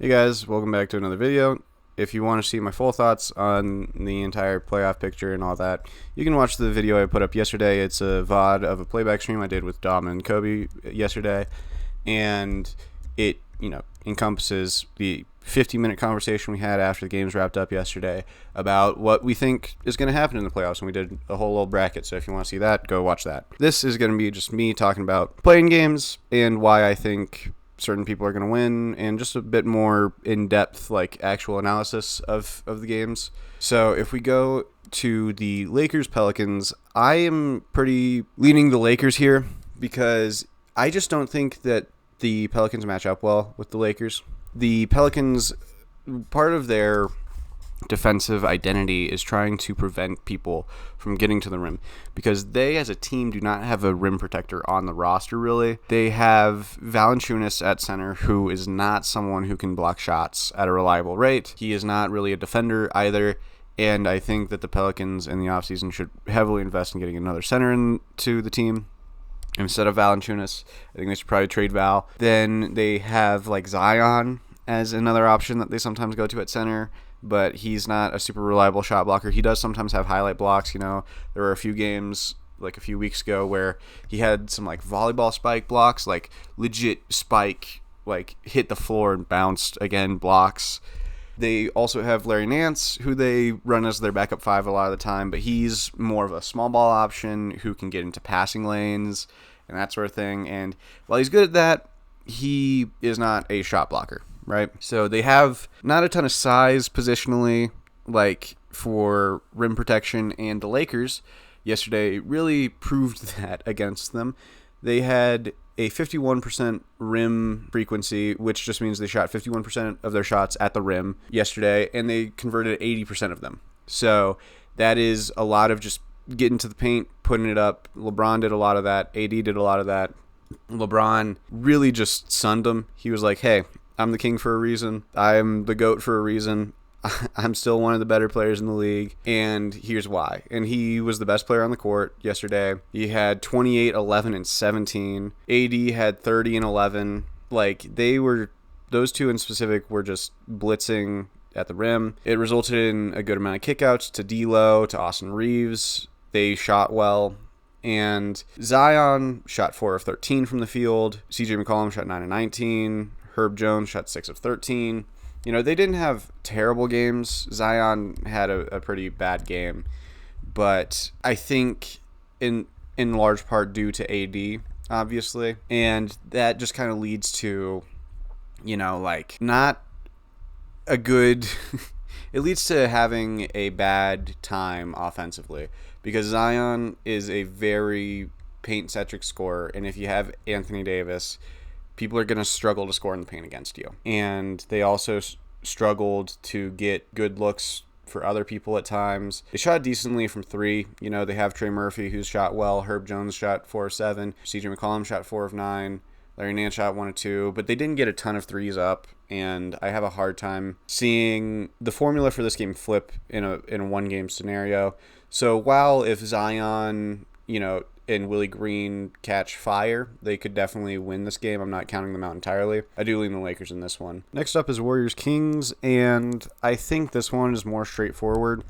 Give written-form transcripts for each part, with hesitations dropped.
Hey guys, welcome back to another video. If you want to see my full thoughts on the entire playoff picture and all that, you can watch the video I put up yesterday. It's a VOD of a playback stream I did with Dom and Kobe yesterday, and it, encompasses the 50-minute conversation we had after the games wrapped up yesterday about what we think is going to happen in the playoffs, and we did a whole little bracket, so if you want to see that, go watch that. This is going to be just me talking about playing games and why I think certain people are going to win, and just a bit more in-depth, actual analysis of the games. So if we go to the Lakers-Pelicans, I am pretty leaning the Lakers here because I just don't think that the Pelicans match up well with the Lakers. The Pelicans, part of their defensive identity is trying to prevent people from getting to the rim because they as a team do not have a rim protector on the roster really. They have Valanciunas at center, who is not someone who can block shots at a reliable rate. He is not really a defender either, and I think that the Pelicans in the offseason should heavily invest in getting another center into the team instead of Valanciunas. I think they should probably trade Val. Then they have Zion as another option that they sometimes go to at center, but he's not a super reliable shot blocker. He does sometimes have highlight blocks. There were a few games a few weeks ago where he had some volleyball spike blocks, legit spike, hit the floor and bounced again blocks. They also have Larry Nance, who they run as their backup five a lot of the time, but he's more of a small ball option who can get into passing lanes and that sort of thing. And while he's good at that, he is not a shot blocker, right? So they have not a ton of size positionally, for rim protection, and the Lakers yesterday really proved that against them. They had a 51% rim frequency, which just means they shot 51% of their shots at the rim yesterday, and they converted 80% of them. So that is a lot of just getting to the paint, putting it up. LeBron did a lot of that. AD did a lot of that. LeBron really just sunned them. He was like, hey, I'm the king for a reason. I'm the GOAT for a reason. I'm still one of the better players in the league, and here's why. And he was the best player on the court yesterday. He had 28, 11, and 17. AD had 30 and 11. Those two in specific were just blitzing at the rim. It resulted in a good amount of kickouts to D'Lo, to Austin Reeves. They shot well. And Zion shot 4 of 13 from the field. CJ McCollum shot 9 of 19. Herb Jones shot 6 of 13. They didn't have terrible games. Zion had a pretty bad game, but I think in large part due to AD, obviously, and that just kind of leads to, not a good. It leads to having a bad time offensively because Zion is a very paint-centric scorer, and if you have Anthony Davis, people are going to struggle to score in the paint against you. And they also struggled to get good looks for other people at times. They shot decently from three. They have Trey Murphy, who's shot well. Herb Jones shot 4 of 7. CJ McCollum shot 4 of 9. Larry Nance shot 1 of 2. But they didn't get a ton of threes up. And I have a hard time seeing the formula for this game flip in a one-game scenario. So while if Zion, and Willie Green catch fire, they could definitely win this game. I'm not counting them out entirely. I do lean the Lakers in this one. Next up is Warriors-Kings, and I think this one is more straightforward.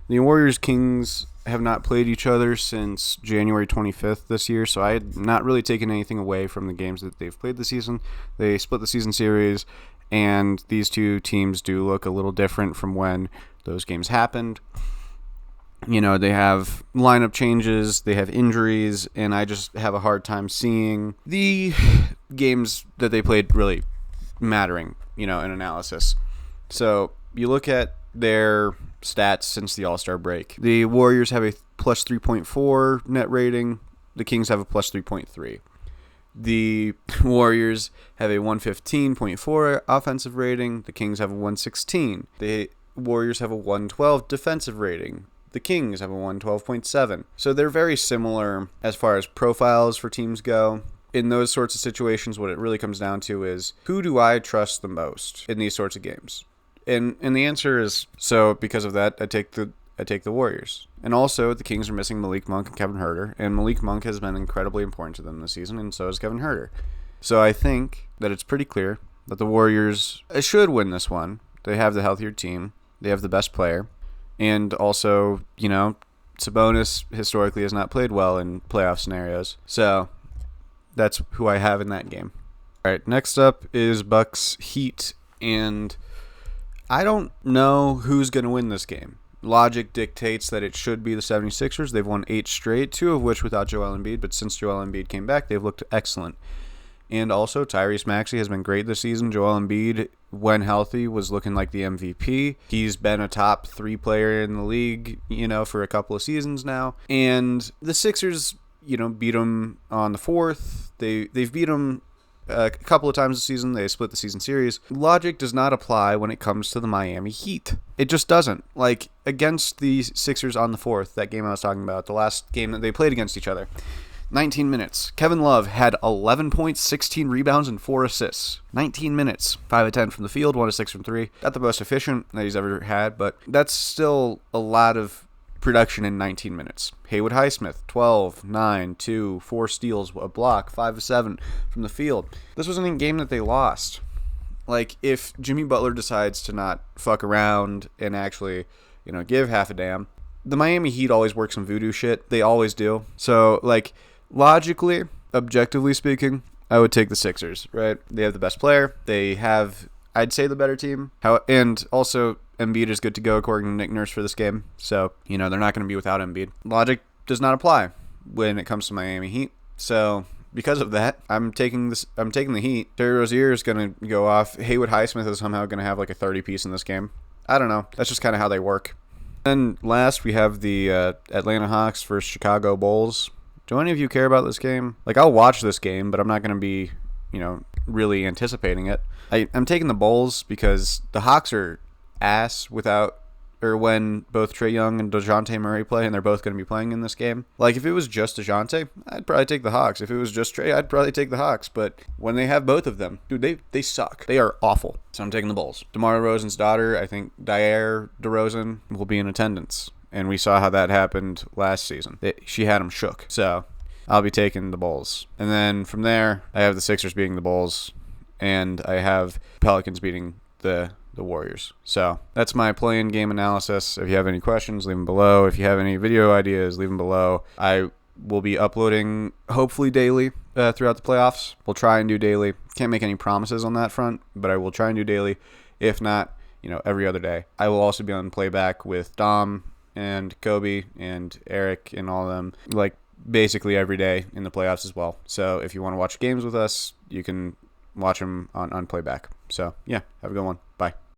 The Warriors-Kings have not played each other since January 25th this year, so I had not really taken anything away from the games that they've played this season. They split the season series, and these two teams do look a little different from when those games happened. They have lineup changes, they have injuries, and I just have a hard time seeing the games that they played really mattering, in analysis. So you look at their stats since the All-Star break. The Warriors have a plus 3.4 net rating. The Kings have a plus 3.3. The Warriors have a 115.4 offensive rating. The Kings have a 116. The Warriors have a 112 defensive rating. The Kings have a 112.7. So they're very similar as far as profiles for teams go. In those sorts of situations, what it really comes down to is, who do I trust the most in these sorts of games? And the answer is, so because of that, I take the Warriors. And also, the Kings are missing Malik Monk and Kevin Huerter, and Malik Monk has been incredibly important to them this season, and so is Kevin Huerter. So I think that it's pretty clear that the Warriors should win this one. They have the healthier team. They have the best player. And also, Sabonis historically has not played well in playoff scenarios. So that's who I have in that game. All right, next up is Bucks Heat. And I don't know who's going to win this game. Logic dictates that it should be the 76ers. They've won 8 straight, 2 of which without Joel Embiid. But since Joel Embiid came back, they've looked excellent. And also, Tyrese Maxey has been great this season. Joel Embiid, when healthy, was looking like the MVP. He's been a top 3 player in the league, for a couple of seasons now. And the Sixers, beat them on the 4th. They've beat them a couple of times this season. They split the season series. Logic does not apply when it comes to the Miami Heat. It just doesn't. Like, against the Sixers on the 4th, that game I was talking about, the last game that they played against each other, 19 minutes. Kevin Love had 11 points, 16 rebounds, and 4 assists. 19 minutes. 5 of 10 from the field, 1 of 6 from 3. Not the most efficient that he's ever had, but that's still a lot of production in 19 minutes. Haywood Highsmith, 12, 9, 2, 4 steals, a block, 5 of 7 from the field. This wasn't a game that they lost. Like, if Jimmy Butler decides to not fuck around and actually, give half a damn, the Miami Heat always work some voodoo shit. They always do. So, logically, objectively speaking, I would take the Sixers, right? They have the best player. They have, I'd say, the better team. And also, Embiid is good to go according to Nick Nurse for this game. So, they're not going to be without Embiid. Logic does not apply when it comes to Miami Heat. So, because of that, I'm taking the Heat. Terry Rozier is going to go off. Haywood Highsmith is somehow going to have a 30-piece in this game. I don't know. That's just kind of how they work. Then last, we have the Atlanta Hawks versus Chicago Bulls. Do any of you care about this game? I'll watch this game, but I'm not going to be, really anticipating it. I'm taking the Bulls because the Hawks are ass when both Trae Young and DeJounte Murray play, and they're both going to be playing in this game. If it was just DeJounte, I'd probably take the Hawks. If it was just Trae, I'd probably take the Hawks. But when they have both of them, dude, they suck. They are awful. So I'm taking the Bulls. DeMar DeRozan's daughter, I think Dyer DeRozan, will be in attendance. And we saw how that happened last season. She had him shook. So I'll be taking the Bulls. And then from there, I have the Sixers beating the Bulls. And I have Pelicans beating the Warriors. So that's my play-in game analysis. If you have any questions, leave them below. If you have any video ideas, leave them below. I will be uploading hopefully daily throughout the playoffs. We'll try and do daily. Can't make any promises on that front, but I will try and do daily. If not, every other day. I will also be on playback with Dom and Kobe and Eric and all of them, basically every day in the playoffs as well. So if you want to watch games with us, you can watch them on playback. So yeah, have a good one. Bye.